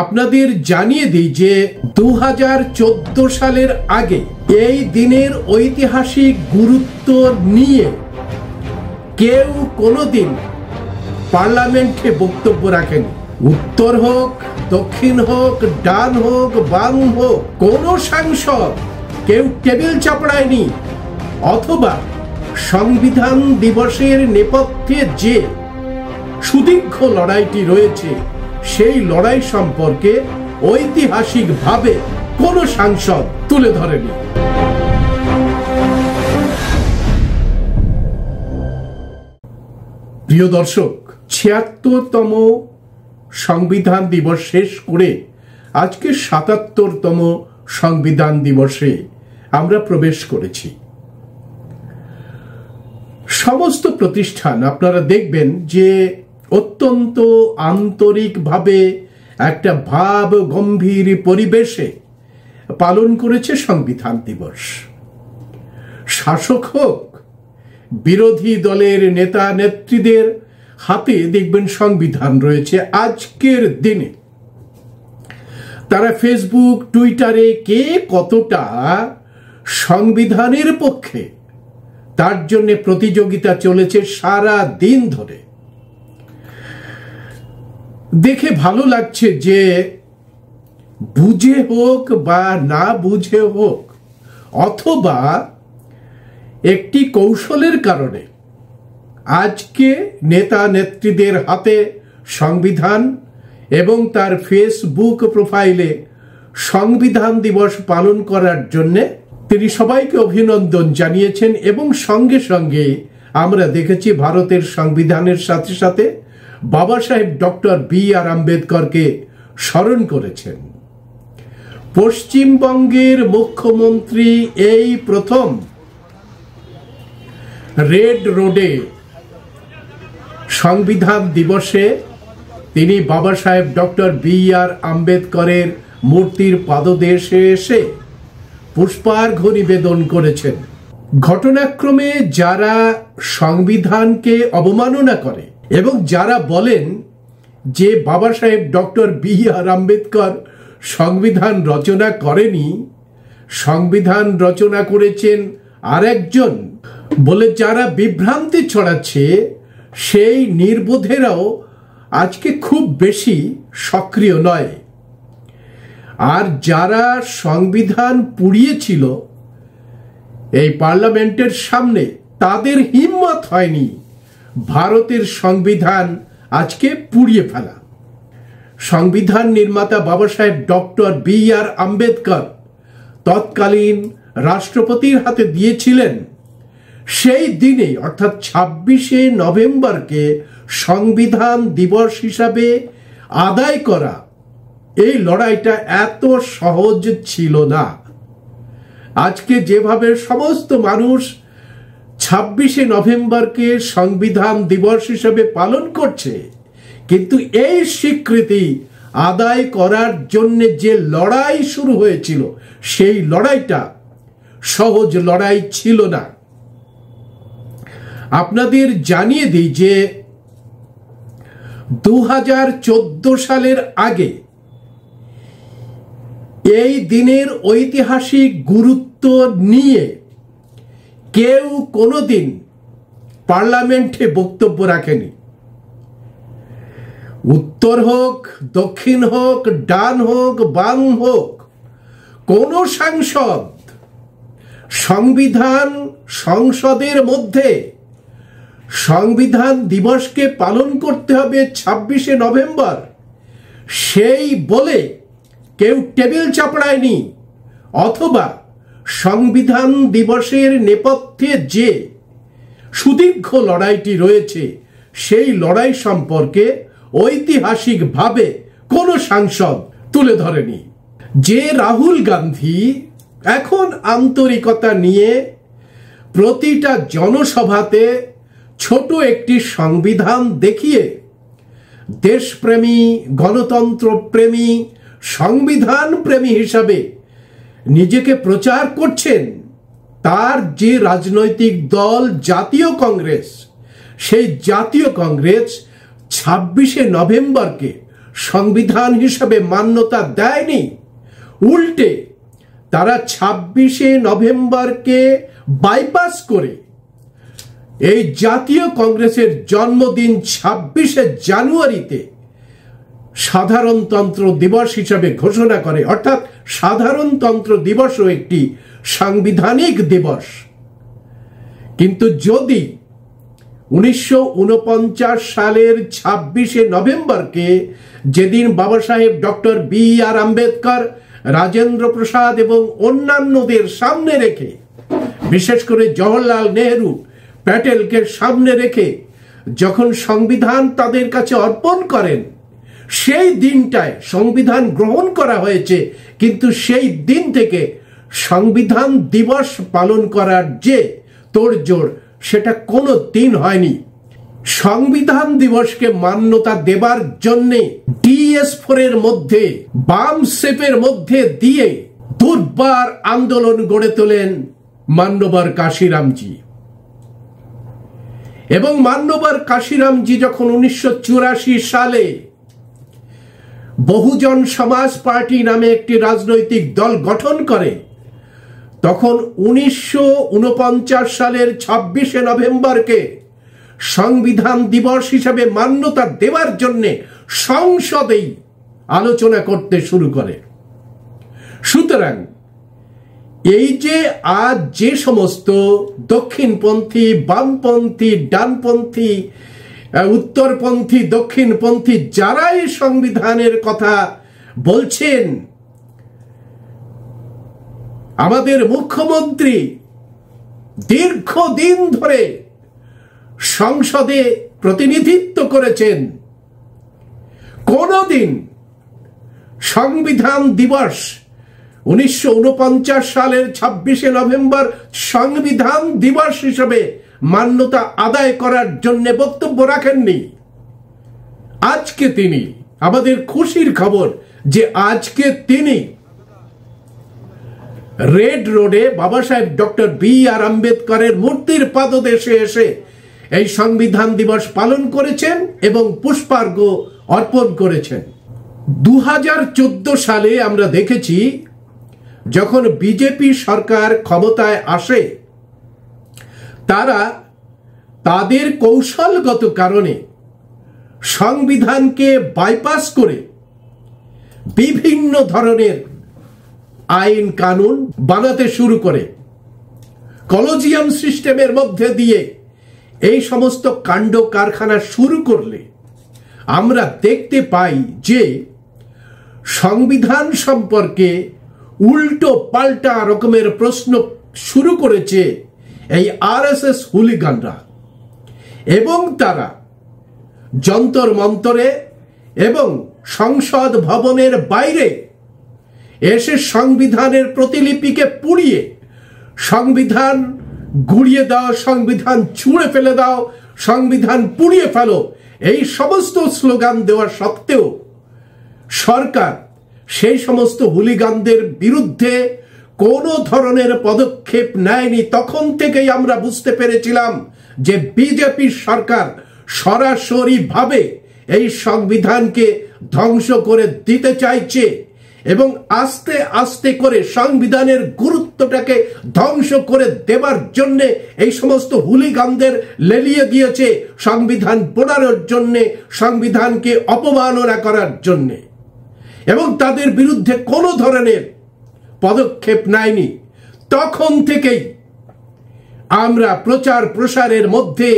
আপনাদের জানিয়ে দিই যে 2014 সালের আগে এই দিনের ঐতিহাসিক গুরুত্ব নিয়ে কেউ কোনোদিন পার্লামেন্টে বক্তব্য রাখেনি। উত্তর হোক, দক্ষিণ হোক, ডান হোক, বাম হোক, কোনো সাংসদ কেউ টেবিল চাপড়ায়নি অথবা সংবিধান দিবসের নেপথ্যে যে সুদীর্ঘ লড়াইটি রয়েছে সেই লড়াই সম্পর্কে ঐতিহাসিকভাবে কোনো সাংসদ তুলে ধরেনি। প্রিয় দর্শক, ৭৬তম সংবিধান দিবস শেষ করে আজকে ৭৭তম সংবিধান দিবসে আমরা প্রবেশ করেছি। সমস্ত প্রতিষ্ঠান আপনারা দেখবেন যে অত্যন্ত আন্তরিকভাবে একটা ভাব গম্ভীর পরিবেশে পালন করেছে সংবিধান দিবস। শাসক হোক, বিরোধী দলের নেতা নেত্রীদের হাতে দেখবেন সংবিধান রয়েছে। আজকের দিনে তারা ফেসবুক, টুইটারে কে কতটা সংবিধানের পক্ষে তার জন্য প্রতিযোগিতা চলেছে সারা দিন ধরে। দেখে ভালো লাগছে যে বুঝে হোক বা না বুঝে হোক অথবা একটি কৌশলের কারণে আজকে নেতা নেত্রীদের হাতে সংবিধান এবং তার ফেসবুক প্রোফাইলে সংবিধান দিবস পালন করার জন্য তিনি সবাইকে অভিনন্দন জানিয়েছেন এবং সঙ্গে সঙ্গে আমরা দেখেছি ভারতের সংবিধানের সাথে সাথে বাবা সাহেব ডক্টর বি.আর. আম্বেদকরকে স্মরণ করেছেন। পশ্চিমবঙ্গের মুখ্যমন্ত্রী এই প্রথম রেড রোডে সংবিধান দিবসে তিনি বাবা সাহেব ডক্টর বি.আর. আম্বেদকরের মূর্তির পাদদেশে এসে পুষ্পার্ঘ্য নিবেদন করেছেন। ঘটনাক্রমে যারা সংবিধানকে অবমাননা করে এবং যারা বলেন যে বাবা সাহেব ডক্টর বি.আর. আম্বেদকর সংবিধান রচনা করেনি, সংবিধান রচনা করেছেন আরেকজন, বলে যারা বিভ্রান্তি ছড়াচ্ছে সেই নির্বোধেরাও আজকে খুব বেশি সক্রিয় নয়। আর যারা সংবিধান পুড়িয়েছিল এই পার্লামেন্টের সামনে, তাদের হিম্মত হয়নি ভারতের সংবিধান আজকে পুড়িয়ে ফেলা। সংবিধান নির্মাতা বাবা সাহেব ডক্টর বি.আর. আম্বেদকর তৎকালীন রাষ্ট্রপতির হাতে দিয়েছিলেন সেই দিনে অর্থাৎ ২৬শে নভেম্বরকে সংবিধান দিবস হিসাবে আদায় করা। এই লড়াইটা এত সহজ ছিল না। আজকে যেভাবে সমস্ত মানুষ ২৬শে নভেম্বরকে সংবিধান দিবস হিসেবে পালন করছে, কিন্তু এই স্বীকৃতি আদায় করার জন্য যে লড়াই শুরু হয়েছিল সেই লড়াইটা সহজ লড়াই ছিল না। আপনাদের জানিয়ে দিই যে 2014 সালের আগে এই দিনের ঐতিহাসিক গুরুত্ব নিয়ে কেউ কোনোদিন পার্লামেন্টে বক্তব্য রাখেনি। উত্তর হোক, দক্ষিণ হোক, ডান হোক, বাম হোক, কোনো সাংসদ সংসদের মধ্যে সংবিধান দিবসকে পালন করতে হবে ২৬শে নভেম্বর সেই বলে কেউ টেবিল চাপড়ায়নি অথবা সংবিধান দিবসের নেপথ্যে যে সুদীর্ঘ লড়াইটি রয়েছে সেই লড়াই সম্পর্কে ঐতিহাসিকভাবে কোনো সাংসদ তুলে ধরেনি। যে রাহুল গান্ধী এখন আন্তরিকতা নিয়ে প্রতিটা জনসভাতে ছোট একটি সংবিধান দেখিয়ে দেশপ্রেমী, গণতন্ত্র প্রেমী, সংবিধান প্রেমী হিসাবে নিজেকে প্রচার করছেন, তার যে রাজনৈতিক দল জাতীয় কংগ্রেস, সেই জাতীয় কংগ্রেস ২৬শে নভেম্বরকে সংবিধান হিসাবে মান্যতা দেয়নি, উল্টে তারা 26শে নভেম্বরকে বাইপাস করে এই জাতীয় কংগ্রেসের জন্মদিন 26শে জানুয়ারিতে সাধারণতন্ত্র দিবস হিসাবে ঘোষণা করে। অর্থাৎ সাধারণতন্ত্র দিবসও একটি সাংবিধানিক দিবস। কিন্তু যদি 1949 সালের 26শে নভেম্বরকে, যেদিন বাবা সাহেব ডক্টর বি.আর. আম্বেদকর, রাজেন্দ্র প্রসাদ এবং অন্যান্যদের সামনে রেখে, বিশেষ করে জওহরলাল নেহেরু, প্যাটেলকে সামনে রেখে যখন সংবিধান তাদের কাছে অর্পণ করেন, সেই দিনটায় সংবিধান গ্রহণ করা হয়েছে, কিন্তু সেই দিন থেকে সংবিধান দিবস পালন করার যে তোড়জোড়, সেটা কোনো দিন হয়নি। সংবিধান দিবসকে মান্যতা দেবার জন্যে DS4 এর মধ্যে, বাম সেপের মধ্যে দিয়ে দুর্বার আন্দোলন গড়ে তোলেন মান্যবর কাশিরামজি। এবং মান্যবর কাশিরামজি যখন 1984 সালে বহুজন সমাজ পার্টি নামে একটি রাজনৈতিক দল গঠন করে, তখন 1949 সালের 26শে নভেম্বরকে সংবিধান দিবস হিসাবে মান্যতা দেওয়ার জন্য সংসদেই আলোচনা করতে শুরু করে। সুতরাং এই যে আজ যে সমস্ত দক্ষিণপন্থী, বামপন্থী, ডানপন্থী, উত্তরপন্থী, দক্ষিণপন্থী যারা এই সংবিধানের কথা বলছেন, আমাদের মুখ্যমন্ত্রী দীর্ঘদিন ধরে সংসদে প্রতিনিধিত্ব করেছেন, কোনদিন সংবিধান দিবস 1949 সালের 26শে নভেম্বর সংবিধান দিবস হিসেবে মান্যতা আদায় করার জন্য বক্তব্য রাখেননি। আজকে তিনি, আমাদের খুশির খবর যে আজকে তিনি রেড রোডে বাবা সাহেব ডক্টর বি.আর. আম্বেদকরের মূর্তির পাদদেশে এসে এই সংবিধান দিবস পালন করেছেন এবং পুষ্পার্ঘ্য অর্পণ করেছেন। 2014 সালে আমরা দেখেছি, যখন বিজেপি সরকার ক্ষমতায় আসে, তারা তাদের কৌশলগত কারণে সংবিধানকে বাইপাস করে বিভিন্ন ধরনের আইন কানুন বানাতে শুরু করে। কলোজিয়াম সিস্টেমের মধ্যে দিয়ে এই সমস্ত কাণ্ড কারখানা শুরু করলে আমরা দেখতে পাই যে সংবিধান সম্পর্কে উল্টো পাল্টা রকমের প্রশ্ন শুরু করেছে এই RSS হুলিগানরা, এবং তারা যন্তর মন্তরে এবং সংসদ ভবনের বাইরে এসে সংবিধানের প্রতিলিপিকে পুড়িয়ে, সংবিধান গুড়িয়ে দাও, সংবিধান ছুঁড়ে ফেলে দাও, সংবিধান পুড়িয়ে ফেলো, এই সমস্ত স্লোগান দেওয়া সত্ত্বেও সরকার সেই সমস্ত হুলিগানদের বিরুদ্ধে কোনো ধরনের পদক্ষেপ নেয়নি। তখন থেকেই আমরা বুঝতে পেরেছিলাম যে বিজেপি সরকার সরাসরি ভাবে এই সংবিধানকে ধ্বংস করে দিতে চাইছে এবং আস্তে আস্তে করে সংবিধানের গুরুত্বটাকে ধ্বংস করে দেবার জন্য এই সমস্ত হুলিগানদের লেলিয়ে দিয়েছে, সংবিধান পোড়ানোর জন্য, সংবিধানকে অপমাননা করার জন্য, এবং তাদের বিরুদ্ধে কোনো ধরনের পদক্ষেপ নেয়নি। তখন থেকেই আমরা প্রচার প্রসারের মধ্যে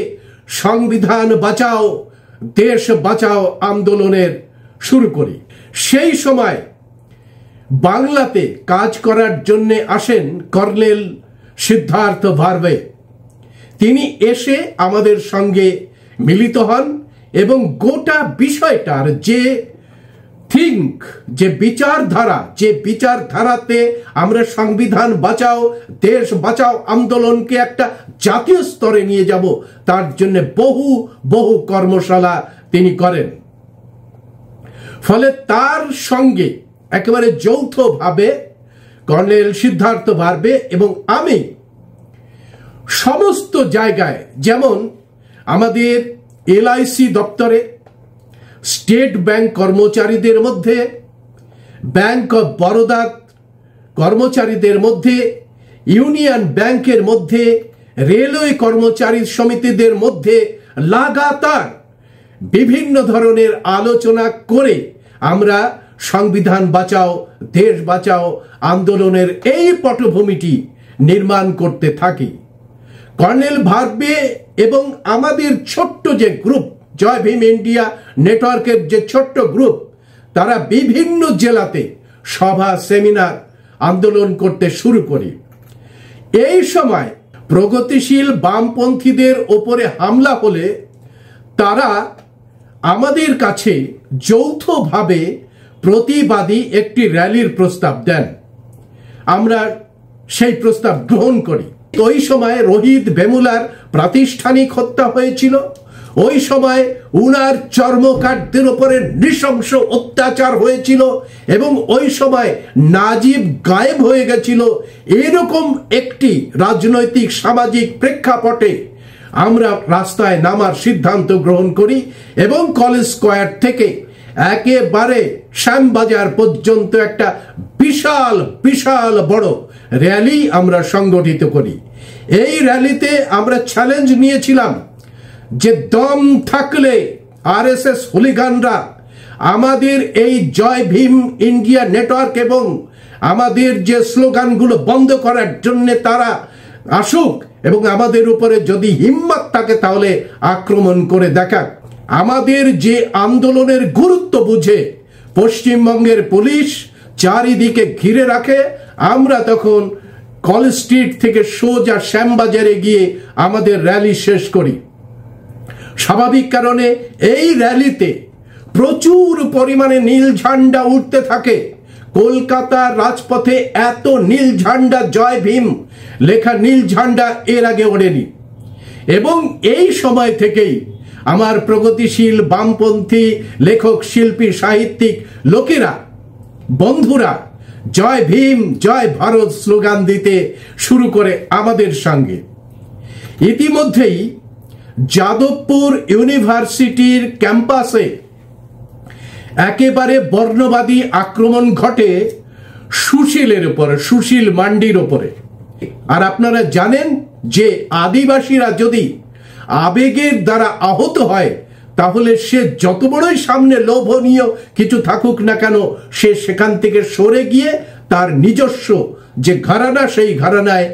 সংবিধান বাঁচাও, দেশ বাঁচাও আন্দোলনের শুরু করি। সেই সময় বাংলাতে কাজ করার জন্য আসেন কর্নেল সিদ্ধার্থ ভারবে। তিনি এসে আমাদের সঙ্গে মিলিত হন এবং গোটা বিষয়টার যে যে বিচারধারাতে আমরা সংবিধান বাঁচাও, দেশ বাঁচাও আন্দোলনকে একটা জাতীয় স্তরে নিয়ে যাব, তার জন্য বহু বহু কর্মশালা তিনি করেন। ফলে তার সঙ্গে একেবারে যৌথভাবে কর্নেল সিদ্ধার্থ ভারবে এবং আমি সমস্ত জায়গায়, যেমন আমাদের LIC দপ্তরে, স্টেট ব্যাংক কর্মচারীদের মধ্যে, ব্যাংক অফ বরোদা কর্মচারীদের মধ্যে, ইউনিয়ন ব্যাংকের মধ্যে, রেলওয়ে কর্মচারী সমিতিদের মধ্যে লাগাতার বিভিন্ন ধরনের আলোচনা করে আমরা সংবিধান বাঁচাও দেশ বাঁচাও আন্দোলনের এই পটভূমিটি নির্মাণ করতে থাকি। কর্নেল ভার্বে এবং আমাদের ছোট্ট যে গ্রুপ জয় ভীম ইন্ডিয়া নেটওয়ার্কের যে ছোট্ট গ্রুপ, তারা বিভিন্ন জেলাতে সভা সেমিনার আন্দোলন করতে শুরু করি। এই সময় প্রগতিশীল বামপন্থীদের ওপরে হামলা হলে তারা আমাদের কাছে যৌথভাবে প্রতিবাদী একটি র্যালির প্রস্তাব দেন। আমরা সেই প্রস্তাব গ্রহণ করি। ওই সময় রোহিত বেমুলার প্রাতিষ্ঠানিক হত্যা হয়েছিল, ওই সময় উনার চর্মকারদের উপরে নৃশংস অত্যাচার হয়েছিল এবং ওই সময় নাজিব গায়েব হয়ে গেছিল। এরকম একটি রাজনৈতিক সামাজিক প্রেক্ষাপটে আমরা রাস্তায় নামার সিদ্ধান্ত গ্রহণ করি এবং কলেজ স্কয়ার থেকে একেবারে শ্যামবাজার পর্যন্ত একটা বিশাল বিশাল বড় র্যালি আমরা সংগঠিত করি। এই র্যালিতে আমরা চ্যালেঞ্জ নিয়েছিলাম যে দম থাকলে আরএসএস হুলিগানরা আমাদের এই জয় ভীম ইন্ডিয়া নেটওয়ার্ক এবং আমাদের যে স্লোগানগুলো বন্ধ করার জন্য তারা আসুক এবং আমাদের উপরে যদি হিম্মত থাকে তাহলে আক্রমণ করে দেখাক। আমাদের যে আন্দোলনের গুরুত্ব বুঝে পশ্চিমবঙ্গের পুলিশ চারিদিকে ঘিরে রাখে, আমরা তখন কলেজ স্ট্রিট থেকে সোজা শ্যামবাজারে গিয়ে আমাদের র্যালি শেষ করি। স্বাভাবিক কারণে এই র্যালিতে প্রচুর পরিমাণে নীল ঝান্ডা উঠতে থাকে। কলকাতার রাজপথে এত নীল ঝান্ডা, জয় ভীম লেখা নীল ঝান্ডা এর আগে ওড়েনি। এবং এই সময় থেকেই আমার প্রগতিশীল বামপন্থী লেখক শিল্পী সাহিত্যিক লোকেরা বন্ধুরা জয় ভীম জয় ভারত স্লোগান দিতে শুরু করে আমাদের সঙ্গে। ইতিমধ্যেই যাদবপুর ইউনিভার্সিটির ক্যাম্পাসে একেবারে বর্ণবাদী আক্রমণ ঘটে সুশীলের উপরে, সুশীল মান্ডির উপরে। আর আপনারা জানেন যে আদিবাসীরা যদি আবেগের দ্বারা আহত হয় তাহলে সে যত বড়ই সামনে লোভনীয় কিছু থাকুক না কেন, সে সেখান থেকে সরে গিয়ে তার নিজস্ব যে ঘরানা সেই ঘরানায়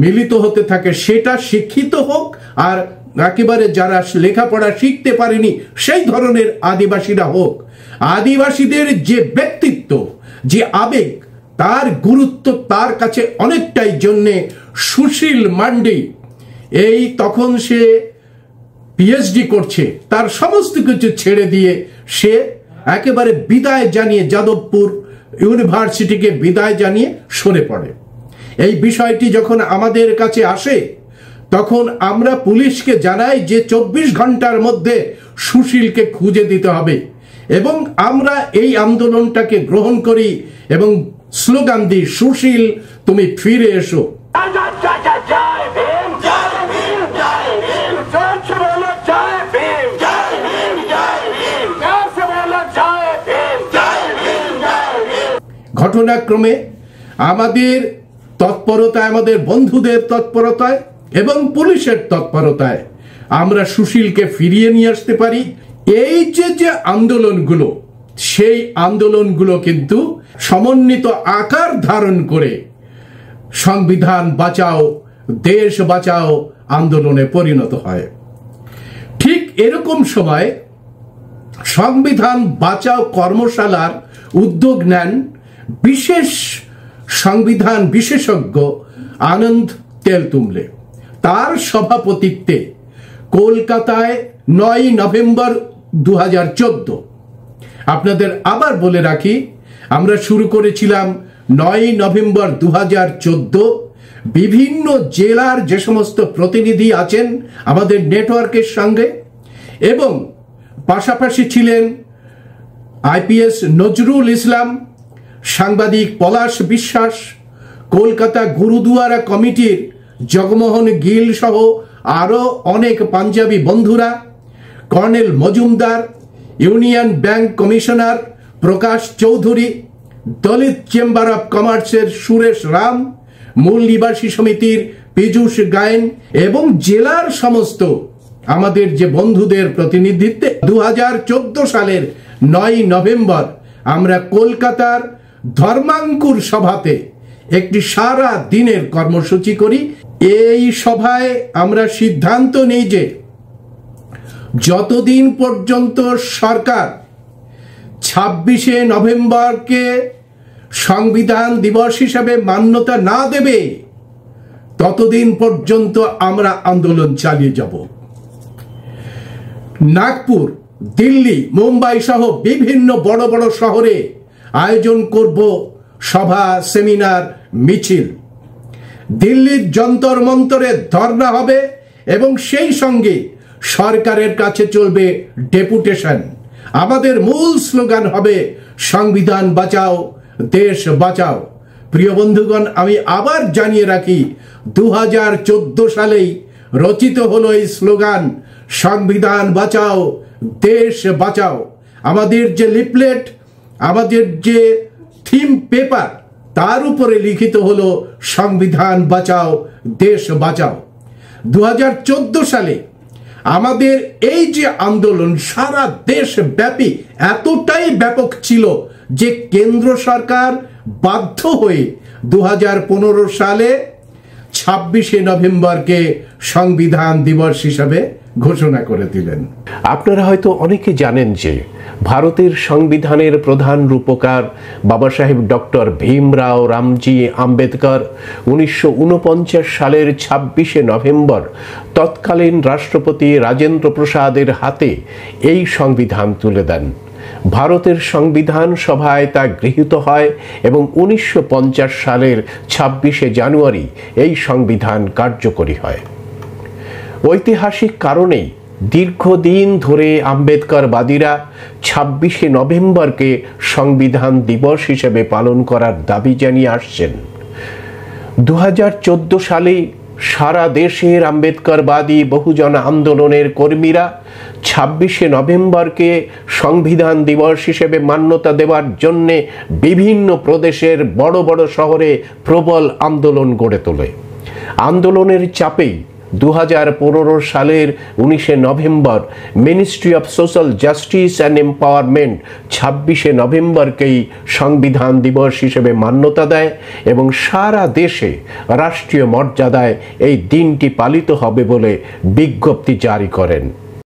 মিলিত হতে থাকে। সেটা শিক্ষিত হোক আর একেবারে যারা লেখাপড়া শিখতে পারেনি সেই ধরনের আদিবাসীরা হোক, আদিবাসীদের যে ব্যক্তিত্ব যে আবেগ তার গুরুত্ব তার কাছে অনেকটাই জন্যে সুশীল মান্ডি এই তখন সে পিএইচডি করছে, তার সমস্ত কিছু ছেড়ে দিয়ে সে একেবারে বিদায় জানিয়ে যাদবপুর ইউনিভার্সিটিকে বিদায় জানিয়ে সরে পড়ে। এই বিষয়টি যখন আমাদের কাছে আসে তখন আমরা পুলিশকে জানাই যে 24 ঘন্টার মধ্যে সুশীলকে খুঁজে দিতে হবে এবং আমরা এই আন্দোলনটাকে গ্রহণ করি এবং স্লোগান দিই, সুশীল তুমি ফিরে এসো। ঘটনাক্রমে আমাদের তৎপরতায়, আমাদের বন্ধুদের তৎপরতায় এবং পুলিশের তৎপরতায় আমরা সুশীলকে ফিরিয়ে নিয়ে আসতে পারি। এই যে আন্দোলনগুলো, সেই আন্দোলনগুলো কিন্তু সমন্বিত আকার ধারণ করে সংবিধান বাঁচাও দেশ বাঁচাও আন্দোলনে পরিণত হয়। ঠিক এরকম সময় সংবিধান বাঁচাও কর্মশালার উদ্যোগ নেন বিশেষ সংবিধান বিশেষজ্ঞ আনন্দ তেলতুম্বলে। তার সভাপতিত্বে কলকাতায় 9 নভেম্বর 2014, আপনাদের আবার বলে রাখি আমরা শুরু করেছিলাম 9 নভেম্বর 2014। বিভিন্ন জেলার যে সমস্ত প্রতিনিধি আছেন আমাদের নেটওয়ার্কের সঙ্গে এবং পাশাপাশি ছিলেন আইপিএস নজরুল ইসলাম, সাংবাদিক পলাশ বিশ্বাস, কলকাতা গুরুদুয়ারা কমিটির জগমোহন গিল সহ আরো অনেক পাঞ্জাবি বন্ধুরা, colonel Majumdar union bank commissioner Prakash Chowdhury, Dalit chamber of কমার্সের সুরেশ রাম, মূল নিবাসী সমিতির পীযূষ গায়েন এবং জেলার সমস্ত আমাদের যে বন্ধুদের প্রতিনিধিত্বে 2014 সালের 9 নভেম্বর আমরা কলকাতার ধর্মাঙ্কুর সভাতে একটি সারা দিনের কর্মসূচি করি। এই সভায় আমরা সিদ্ধান্ত নেই যে যতদিন পর্যন্ত সরকার 26শে নভেম্বরকে সংবিধান দিবস হিসাবে মান্যতা না দেবে ততদিন পর্যন্ত আমরা আন্দোলন চালিয়ে যাব। নাগপুর, দিল্লি, মুম্বাই সহ বিভিন্ন বড় বড় শহরে আয়োজন করব সভা, সেমিনার, মিছিল। দিল্লির যন্তর মন্তরে ধর্ণা হবে এবং সেই সঙ্গে সরকারের কাছে চলবে ডেপুটেশন। আমাদের মূল স্লোগান হবে সংবিধান বাঁচাও, দেশ বাঁচাও। প্রিয় বন্ধুগণ, আমি আবার জানিয়ে রাখি 2014 সালেই রচিত হলো এই স্লোগান সংবিধান বাঁচাও, দেশ বাঁচাও। আমাদের যে লিফলেট, আমাদের যে থিম পেপার, তার উপরে লিখিত হলো সংবিধান বাঁচাও, দেশ বাঁচাও। 2014 সালে আমাদের এই যে আন্দোলন সারা দেশ ব্যাপী এতটাই ব্যাপক ছিল যে কেন্দ্র সরকার বাধ্য হয়ে 2015 সালে 26শে নভেম্বরকে সংবিধান দিবস হিসাবে ঘোষণা করে দিলেন। আপনারা হয়তো অনেকে জানেন যে ভারতের সংবিধানের প্রধান রূপকার বাবা সাহেব ডক্টর ভীমরাও রামজি আম্বেদকর 1949 সালের 26শে নভেম্বর তৎকালীন রাষ্ট্রপতি রাজেন্দ্র প্রসাদের হাতে এই সংবিধান তুলে দেন। ভারতের সংবিধান সভায় তা গৃহীত হয় এবং 1950 সালের 26শে জানুয়ারি এই সংবিধান কার্যকরী হয়। ঐতিহাসিক কারণেই দীর্ঘদিন ধরে আম্বেদকরবাদীরা 26শে নভেম্বরকে সংবিধান দিবস হিসেবে পালন করার দাবি জানিয়ে আসছেন। 2014 সালে সারা দেশের আম্বেদকরবাদী বহুজন আন্দোলনের কর্মীরা 26শে নভেম্বরকে সংবিধান দিবস হিসেবে মান্যতা দেওয়ার জন্যে বিভিন্ন প্রদেশের বড় বড় শহরে প্রবল আন্দোলন গড়ে তোলে। আন্দোলনের চাপেই 2015 সালের 19শে নভেম্বর ministry of social justice and empowerment 26শে নভেম্বরকেই সংবিধান দিবস হিসেবে মান্যতা দেয় এবং সারা দেশে রাষ্ট্রীয় মর্যাদায় এই দিনটি পালিত হবে বলে বিজ্ঞপ্তি জারি করেন।